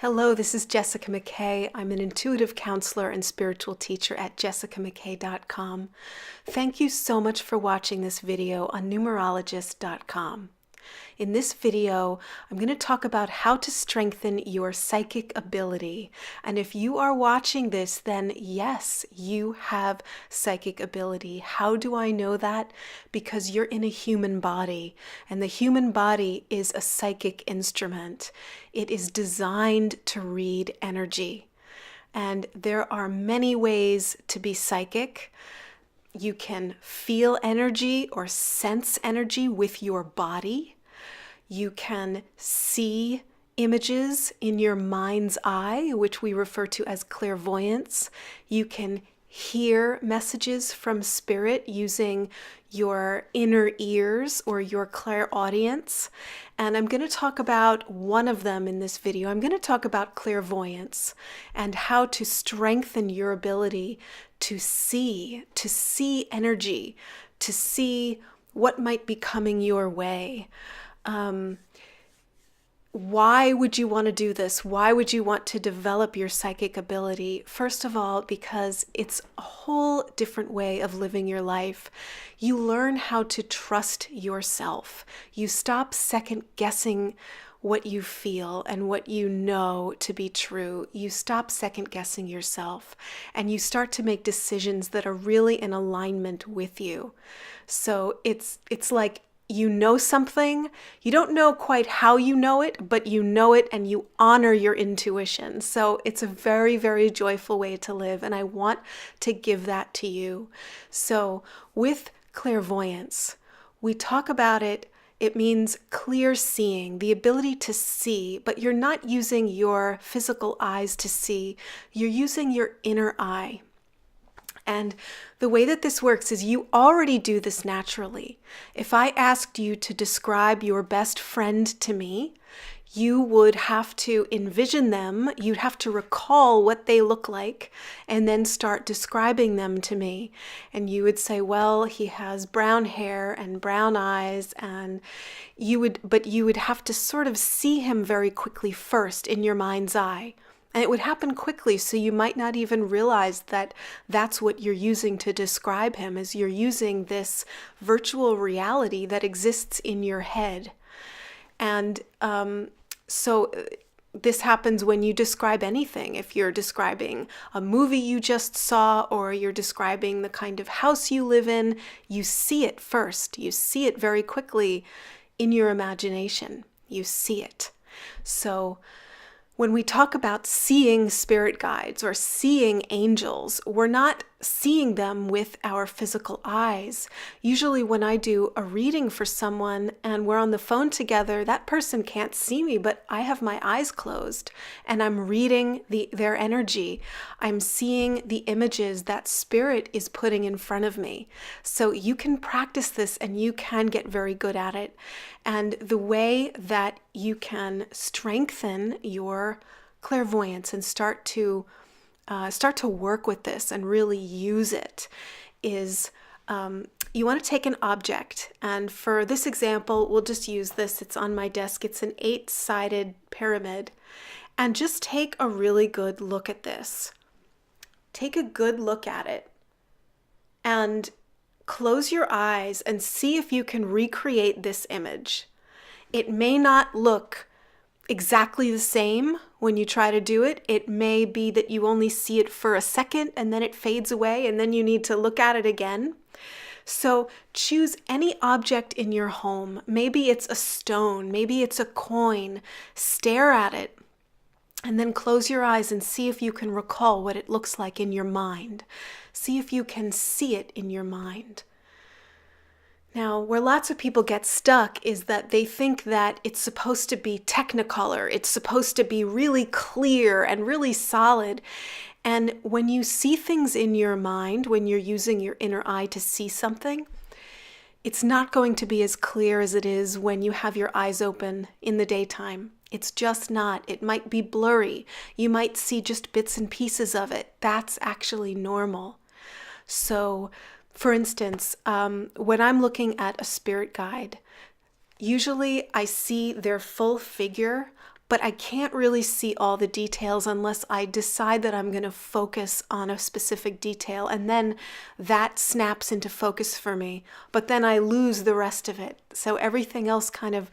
Hello, this is Jessica McKay. I'm an intuitive counselor and spiritual teacher at jessicamckay.com. Thank you so much for watching this video on numerologist.com. In this video, I'm going to talk about how to strengthen your psychic ability. And if you are watching this, then yes, you have psychic ability. How do I know that? Because you're in a human body, and the human body is a psychic instrument. It is designed to read energy. And there are many ways to be psychic. You can feel energy or sense energy with your body. You can see images in your mind's eye, which we refer to as clairvoyance. You can hear messages from spirit using your inner ears or your clairaudience. And I'm going to talk about one of them in this video. I'm going to talk about clairvoyance and how to strengthen your ability to see energy, to see what might be coming your way. Why would you want to do this? Why would you want to develop your psychic ability? First of all, because it's a whole different way of living your life. You learn how to trust yourself. You stop second guessing what you feel and what you know to be true. You stop second guessing yourself, and you start to make decisions that are really in alignment with you. So it's like, you know something, you don't know quite how you know it, but you know it and you honor your intuition. So it's a very, very joyful way to live, and I want to give that to you. So with clairvoyance, we talk about it. It means clear seeing, the ability to see, but you're not using your physical eyes to see. You're using your inner eye. And the way that this works is you already do this naturally. If I asked you to describe your best friend to me, you would have to envision them, you'd have to recall what they look like, and then start describing them to me. And you would say, well, he has brown hair and brown eyes, and you would have to sort of see him very quickly first in your mind's eye. And it would happen quickly, so you might not even realize that that's what you're using to describe him, is you're using this virtual reality that exists in your head. And so this happens when you describe anything. If you're describing a movie you just saw, or you're describing the kind of house you live in, you see it first. You see it very quickly in your imagination. You see it. So when we talk about seeing spirit guides or seeing angels, we're not seeing them with our physical eyes. Usually when I do a reading for someone and we're on the phone together, that person can't see me, but I have my eyes closed and I'm reading their energy. I'm seeing the images that spirit is putting in front of me. So you can practice this and you can get very good at it. And the way that you can strengthen your clairvoyance and start to work with this and really use it is you want to take an object. And for this example, we'll just use this. It's on my desk. It's an 8-sided pyramid. And just take a really good look at this. Take a good look at it. And close your eyes and see if you can recreate this image. It may not look exactly the same when you try to do it. It may be that you only see it for a second and then it fades away and then you need to look at it again. So choose any object in your home. Maybe it's a stone, maybe it's a coin. Stare at it and then close your eyes and see if you can recall what it looks like in your mind. See if you can see it in your mind. Now, where lots of people get stuck is that they think that it's supposed to be technicolor. It's supposed to be really clear and really solid. And when you see things in your mind, when you're using your inner eye to see something, it's not going to be as clear as it is when you have your eyes open in the daytime. It's just not. It might be blurry. You might see just bits and pieces of it. That's actually normal. So, for instance, when I'm looking at a spirit guide, usually I see their full figure but I can't really see all the details unless I decide that I'm going to focus on a specific detail, and then that snaps into focus for me, but then I lose the rest of it. So everything else kind of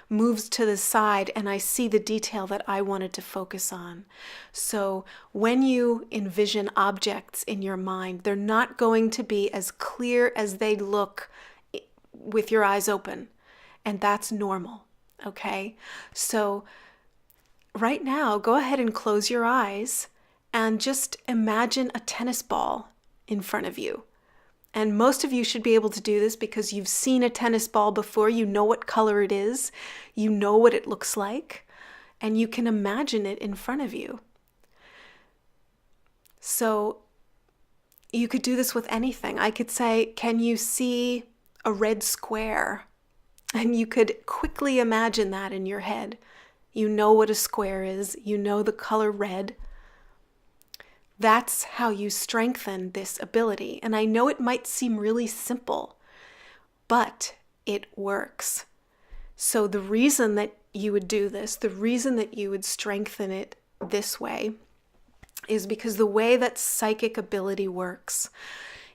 moves to the side, and I see the detail that I wanted to focus on. So when you envision objects in your mind, they're not going to be as clear as they look with your eyes open, and that's normal. Okay, so right now, go ahead and close your eyes and just imagine a tennis ball in front of you. And most of you should be able to do this because you've seen a tennis ball before. You know what color it is, you know what it looks like, and you can imagine it in front of you. So you could do this with anything. I could say, can you see a red square? And you could quickly imagine that in your head. You know what a square is. You know the color red. That's how you strengthen this ability. And I know it might seem really simple, but it works. So the reason that you would do this, the reason that you would strengthen it this way, is because the way that psychic ability works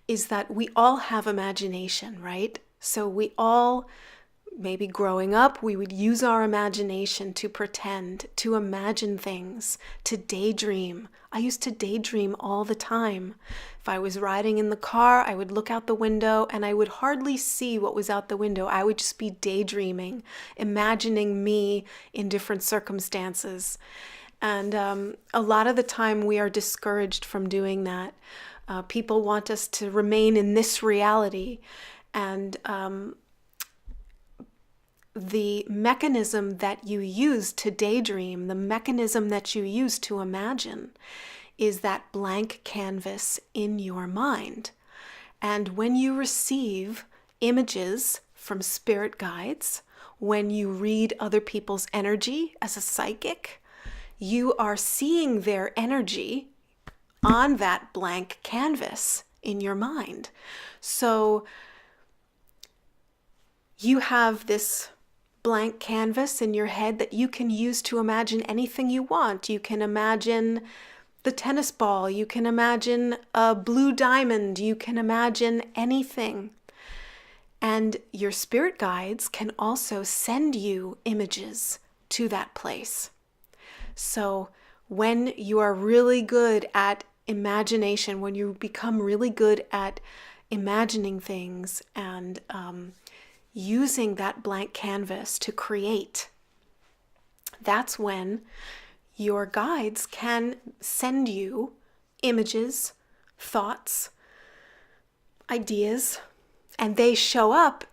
is that we all have imagination, right? So we all, maybe growing up, we would use our imagination to pretend, to imagine things, to daydream. I used to daydream all the time. If I was riding in the car, I would look out the window and I would hardly see what was out the window. I would just be daydreaming, imagining me in different circumstances. And a lot of the time we are discouraged from doing that. People want us to remain in this reality. And the mechanism that you use to daydream, the mechanism that you use to imagine, is that blank canvas in your mind. And when you receive images from spirit guides, when you read other people's energy as a psychic, you are seeing their energy on that blank canvas in your mind. So you have this blank canvas in your head that you can use to imagine anything you want. You can imagine the tennis ball, you can imagine a blue diamond, you can imagine anything. And your spirit guides can also send you images to that place. So when you are really good at imagination, when you become really good at imagining things and using that blank canvas to create, that's when your guides can send you images, thoughts, ideas, and they show up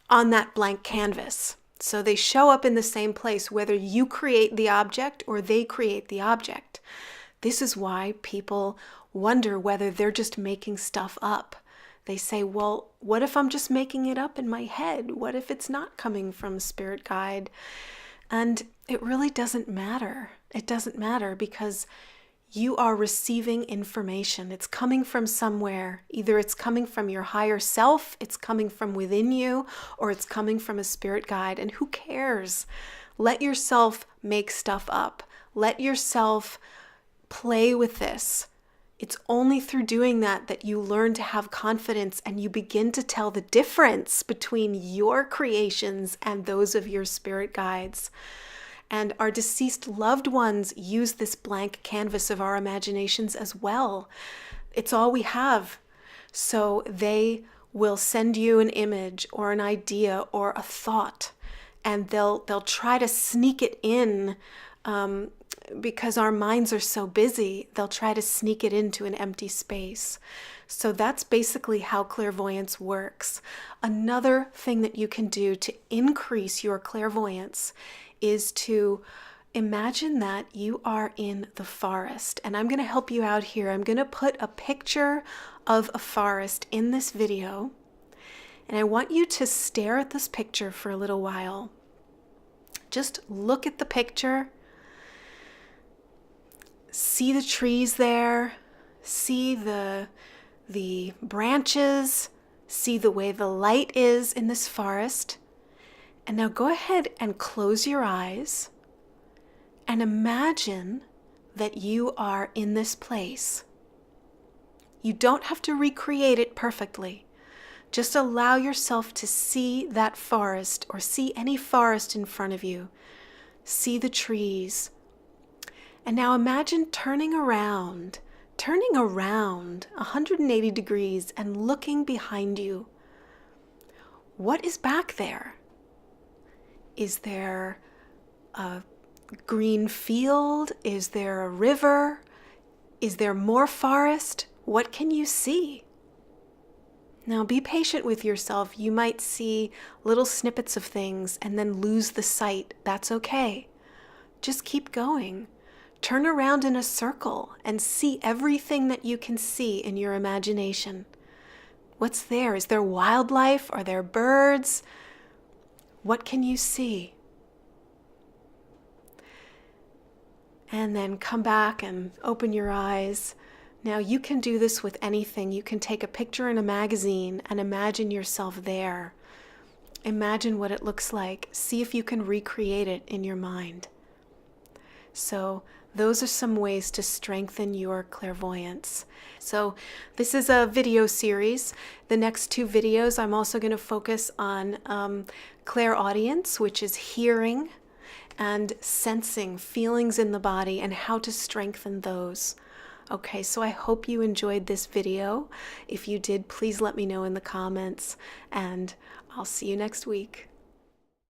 on that blank canvas. So they show up in the same place, whether you create the object or they create the object. This is why people wonder whether they're just making stuff up. They say, well, what if I'm just making it up in my head? What if it's not coming from a spirit guide? And it really doesn't matter. It doesn't matter because you are receiving information. It's coming from somewhere. Either it's coming from your higher self, it's coming from within you, or it's coming from a spirit guide. And who cares? Let yourself make stuff up. Let yourself play with this. It's only through doing that that you learn to have confidence and you begin to tell the difference between your creations and those of your spirit guides. And our deceased loved ones use this blank canvas of our imaginations as well. It's all we have. So they will send you an image or an idea or a thought, and they'll try to sneak it in. Because our minds are so busy, they'll try to sneak it into an empty space. So that's basically how clairvoyance works. Another thing that you can do to increase your clairvoyance is to imagine that you are in the forest. And I'm going to help you out here. I'm going to put a picture of a forest in this video. And I want you to stare at this picture for a little while. Just look at the picture. See the trees there, see the branches, see the way the light is in this forest. And now go ahead and close your eyes and imagine that you are in this place. You don't have to recreate it perfectly. Just allow yourself to see that forest or see any forest in front of you. See the trees. And now imagine turning around 180 degrees and looking behind you. What is back there? Is there a green field? Is there a river? Is there more forest? What can you see? Now be patient with yourself. You might see little snippets of things and then lose the sight. That's okay. Just keep going. Turn around in a circle and see everything that you can see in your imagination. What's there? Is there wildlife? Are there birds? What can you see? And then come back and open your eyes. Now you can do this with anything. You can take a picture in a magazine and imagine yourself there. Imagine what it looks like. See if you can recreate it in your mind. So those are some ways to strengthen your clairvoyance. So this is a video series. The next 2 videos I'm also going to focus on clairaudience, which is hearing, and sensing feelings in the body and how to strengthen those. Okay, so I hope you enjoyed this video. If you did, please let me know in the comments, and I'll see you next week.